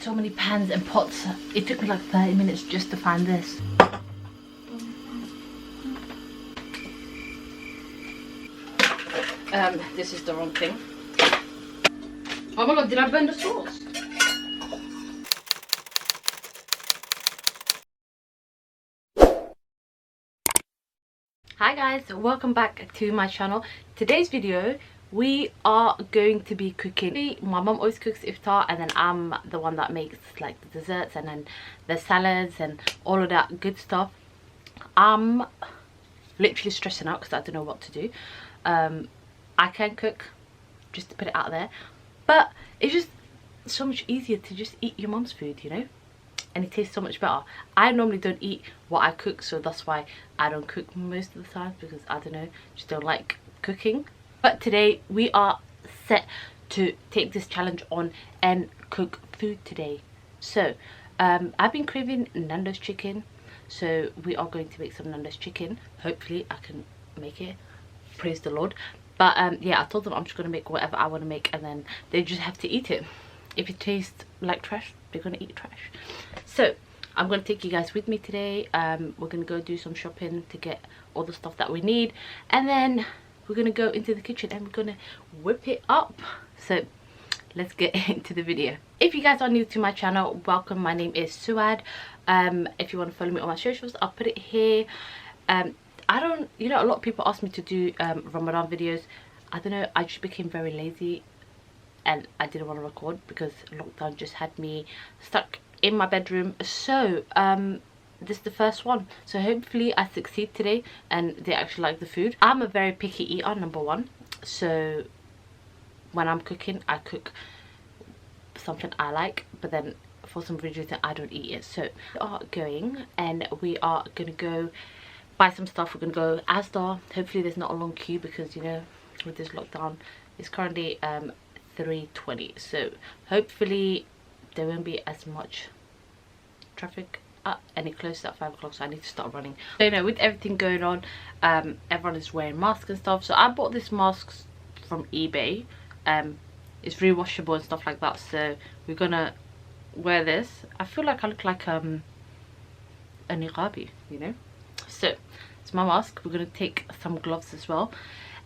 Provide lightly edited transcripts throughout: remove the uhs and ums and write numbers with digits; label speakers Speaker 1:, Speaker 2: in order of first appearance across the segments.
Speaker 1: so many pans and pots. It took me like 30 minutes just to find this. This is the wrong thing. Oh my god, did I burn the sauce? Hi guys, welcome back to my channel. Today's video, we are going to be cooking. My mom always cooks iftar, and then I'm the one that makes like the desserts and then the salads and all of that good stuff. I'm literally stressing out because I don't know what to do. I can cook, just to put it out there, but it's just so much easier to just eat your mom's food, you know, and it tastes so much better. I normally don't eat what I cook, so that's why I don't cook most of the time, because I don't know, just don't like cooking. But today we are set to take this challenge on and cook food today. So I've been craving Nando's chicken, so we are going to make some Nando's chicken. Hopefully I can make it, praise the Lord. But yeah, I told them I'm just going to make whatever I want to make, and then they just have to eat it. If it tastes like trash, they're going to eat trash. So I'm going to take you guys with me today. We're going to go do some shopping to get all the stuff that we need, and then we're going to go into the kitchen and we're going to whip it up. So let's get into the video. If you guys are new to my channel, welcome. My name is Suaad. If you want to follow me on my socials, I'll put it here. I don't, you know, a lot of people ask me to do Ramadan videos. I don't know, I just became very lazy and I didn't want to record because lockdown just had me stuck in my bedroom. So this is the first one, so hopefully I succeed today and they actually like the food. I'm a very picky eater, number one, so when I'm cooking, I cook something I like, but then for some reason I don't eat it. So we are going, and we are gonna go buy some stuff. We're gonna go Asda. Hopefully there's not a long queue, because you know, with this lockdown it's currently 3:20, so hopefully there won't be as much traffic, and it closes at 5 o'clock, so I need to start running. So you know, with everything going on, everyone is wearing masks and stuff, so I bought this mask from eBay. It's rewashable and stuff like that, so we're gonna wear this. I feel like I look like a niqabi, you know. So it's my mask. We're gonna take some gloves as well,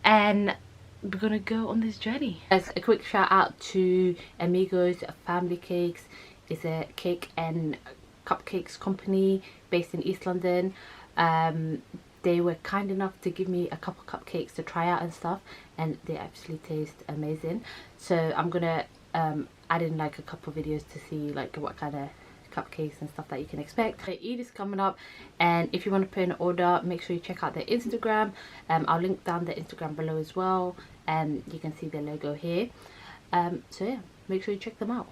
Speaker 1: and we're gonna go on this journey. As a quick shout out to Amigos Family Cakes. It's a cake and cupcakes company based in East London. They were kind enough to give me a couple cupcakes to try out and stuff, and they actually taste amazing. So I'm gonna add in like a couple videos to see like what kind of cupcakes and stuff that you can expect. Eid is coming up, and if you want to put an order, make sure you check out their Instagram. I'll link down the Instagram below as well, and you can see their logo here. So yeah, make sure you check them out.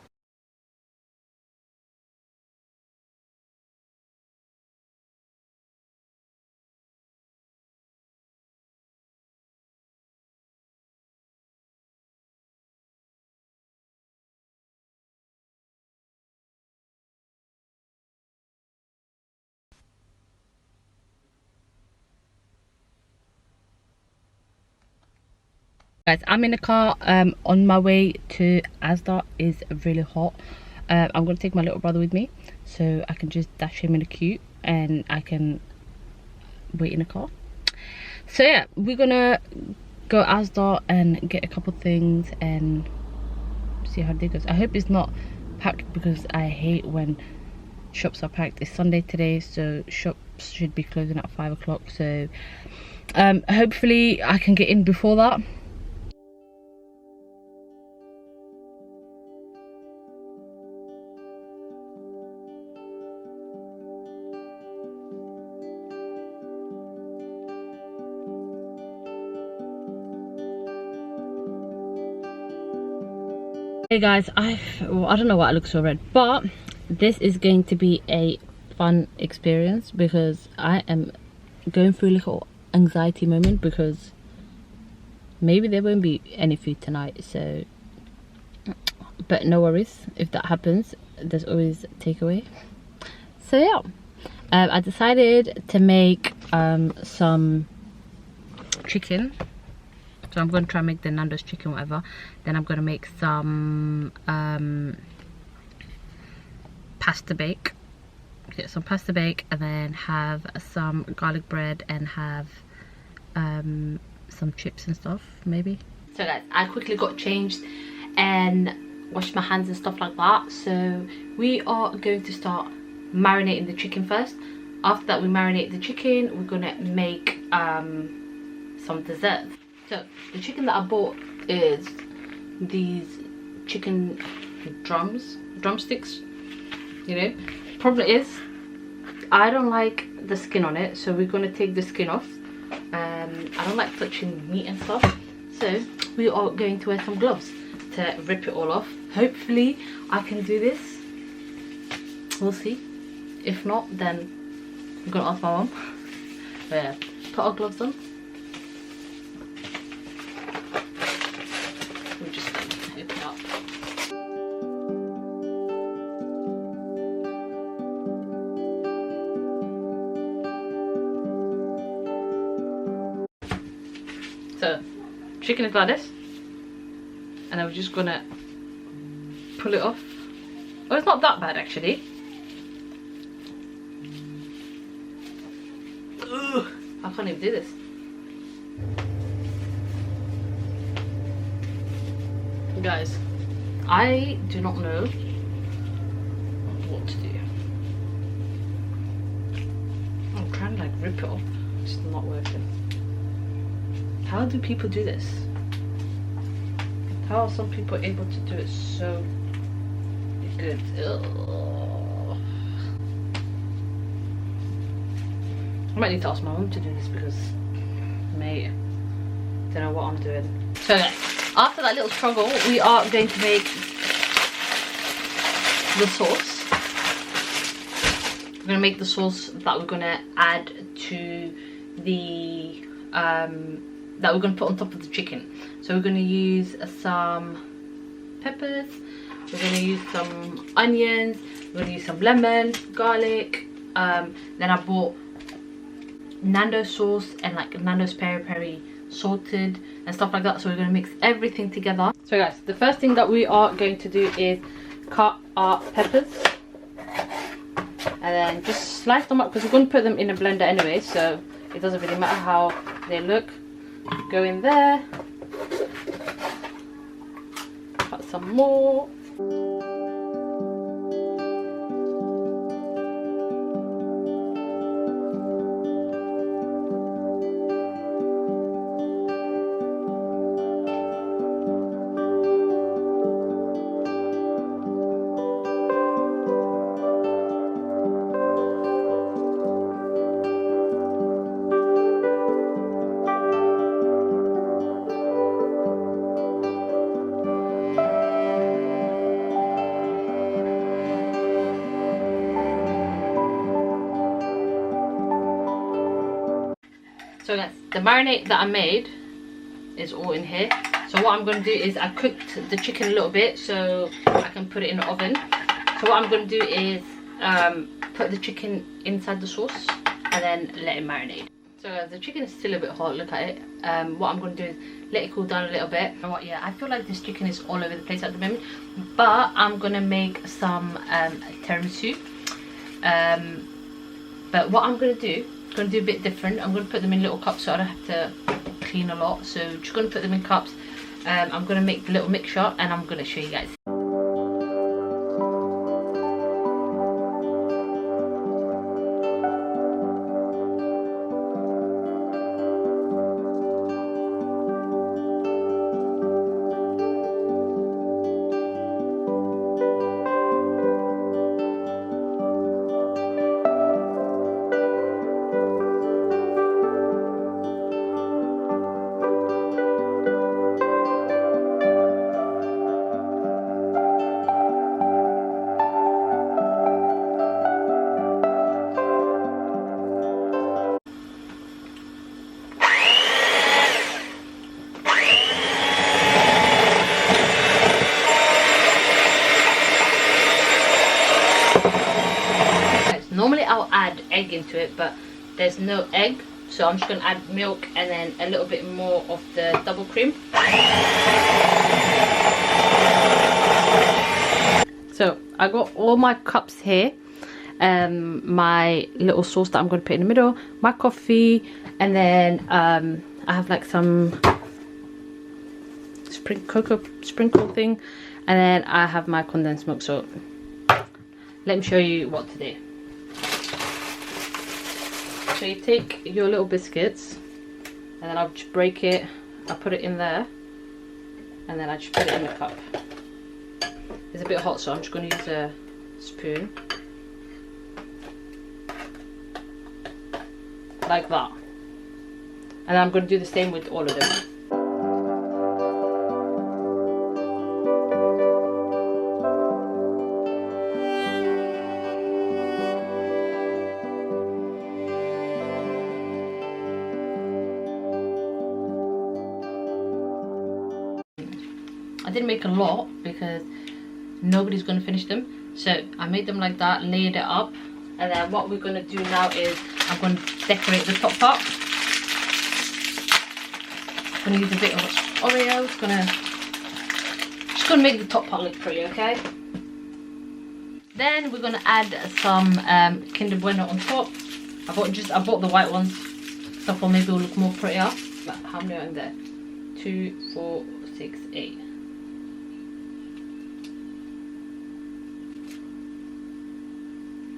Speaker 1: Guys, I'm in the car on my way to Asda. Is really hot. I'm gonna take my little brother with me, so I can just dash him in the queue and I can wait in the car. So yeah, we're gonna go Asda and get a couple things and see how it goes. I hope it's not packed, because I hate when shops are packed. It's Sunday today, so shops should be closing at 5 o'clock, so hopefully I can get in before that. Hey guys, I don't know why I look so red, but this is going to be a fun experience because I am going through a little anxiety moment, because maybe there won't be any food tonight. So, but no worries, if that happens, there's always takeaway. So yeah, I decided to make some chicken. So I'm going to try and make the Nando's chicken, whatever. Then I'm going to make some pasta bake. Get some pasta bake and then have some garlic bread and have some chips and stuff maybe. So guys, I quickly got changed and washed my hands and stuff like that. So we are going to start marinating the chicken first. After that we marinate the chicken, we're gonna make some desserts. So the chicken that I bought is these chicken drumsticks, you know. Problem is I don't like the skin on it, so we're gonna take the skin off. I don't like touching meat and stuff, so we are going to wear some gloves to rip it all off. Hopefully I can do this, we'll see. If not, then I'm gonna ask my mum. But yeah, put our gloves on. We'll just open it up. So chicken is like this, and then we're just gonna pull it off. Oh, it's not that bad actually. Ugh, I can't even do this. Guys, I do not know what to do. I'm trying to like rip it off, it's not working. How do people do this? How are some people able to do it so good? Ugh. I might need to ask my mum to do this because, mate, I don't know what I'm doing. So guys, after that little struggle, we are going to make the sauce. We're going to make the sauce that we're going to add to the that we're going to put on top of the chicken. So we're going to use some peppers, we're going to use some onions, we're going to use some lemon, garlic, then I bought Nando'S sauce and like Nando'S peri peri salted and stuff like that. So we're going to mix everything together. So guys, the first thing that we are going to do is cut our peppers and then just slice them up, because we're going to put them in a blender anyway, so it doesn't really matter how they look. Go in there, cut some more. So guys, the marinade that I made is all in here. So what I'm going to do is I cooked the chicken a little bit so I can put it in the oven. So what I'm going to do is put the chicken inside the sauce and then let it marinate. So guys, the chicken is still a bit hot, look at it. What I'm going to do is let it cool down a little bit. And what, yeah, I feel like this chicken is all over the place at the moment, but I'm going to make some tiramisu. But what I'm going to do, I'm going to do a bit different. I'm going to put them in little cups so I don't have to clean a lot. So just going to put them in cups. I'm going to make the little mixture and I'm going to show you guys. Normally I'll add egg into it, but there's no egg, so I'm just going to add milk and then a little bit more of the double cream. So I got all my cups here. My little sauce that I'm going to put in the middle, my coffee, and then I have like some cocoa sprinkle thing, and then I have my condensed milk. So let me show you what to do. So you take your little biscuits, and then I'll just break it, I put it in there, and then I just put it in the cup. It's a bit hot, so I'm just going to use a spoon. Like that. And I'm going to do the same with all of them. I didn't make a lot because nobody's going to finish them, so I made them like that, laid it up, and then what we're going to do now is I'm going to decorate the top part. I'm going to use a bit of Oreo. Just going to make the top part look pretty, okay? Then we're going to add some Kinder Bueno on top. I bought the white ones, so I thought maybe it will look more prettier. But how many are in there? 2, 4, 6, 8.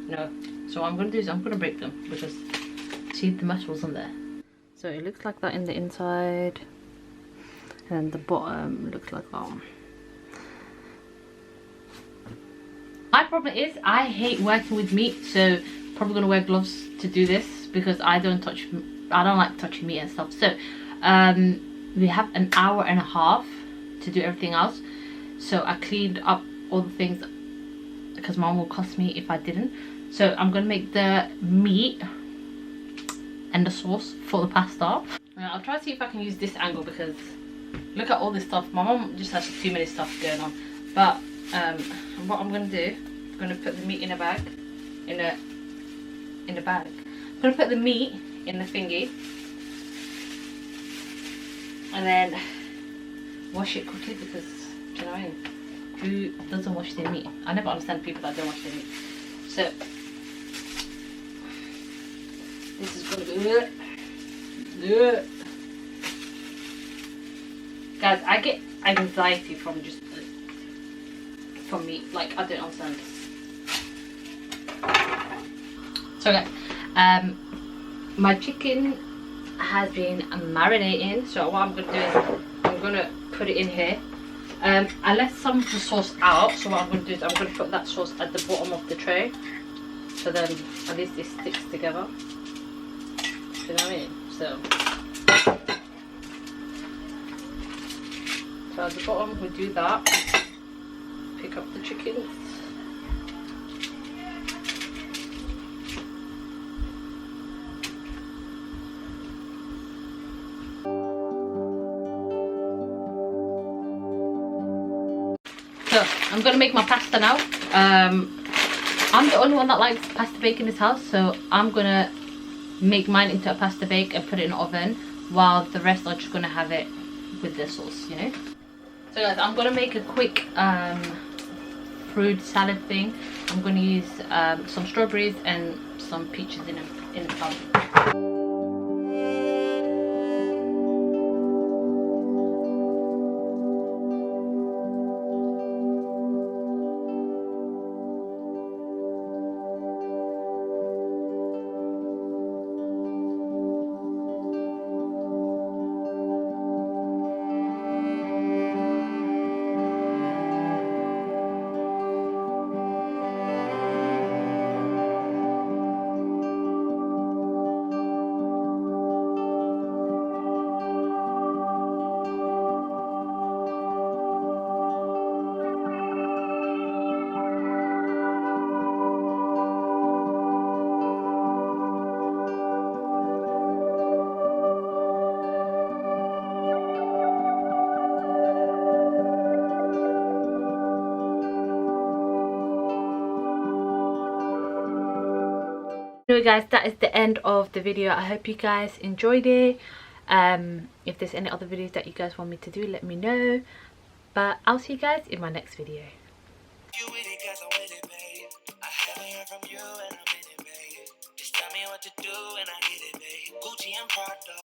Speaker 1: No. So what I'm going to do is I'm going to break them, because see, the metal wasn't there. So it looks like that in the inside, and the bottom looks like that. My problem is I hate working with meat, so probably going to wear gloves to do this, because I don't like touching meat and stuff. So we have an hour and a half to do everything else. So I cleaned up all the things, because mom will cost me if I didn't. So I'm going to make the meat and the sauce for the pasta. I'll try to see if I can use this angle, because look at all this stuff. My mom just has too many stuff going on. But what I'm going to do, I'm going to put the meat in a bag. In a bag. I'm going to put the meat in the thingy, and then wash it quickly, because, do you know what I mean? Who doesn't wash their meat? I never understand people that don't wash their meat. So this is gonna be guys, I get anxiety from meat. Like, I don't understand this. So guys, my chicken has been marinating. So what I'm gonna do is I'm gonna put it in here. I left some of the sauce out, so what I'm going to do is I'm going to put that sauce at the bottom of the tray, so then at least it sticks together. You know what I mean? So at the bottom we do that. Pick up the chicken. So I'm gonna make my pasta now. I'm the only one that likes pasta bake in this house, so I'm gonna make mine into a pasta bake and put it in the oven, while the rest are just gonna have it with the sauce, you know. So guys, I'm gonna make a quick fruit salad thing. I'm gonna use some strawberries and some peaches in a pan. Anyway guys, that is the end of the video. I hope you guys enjoyed it. If there's any other videos that you guys want me to do, let me know. But I'll see you guys in my next video.
Speaker 2: from you and I'm in it, babe. Just tell me what to do and I get it, babe. Gucci and Prada.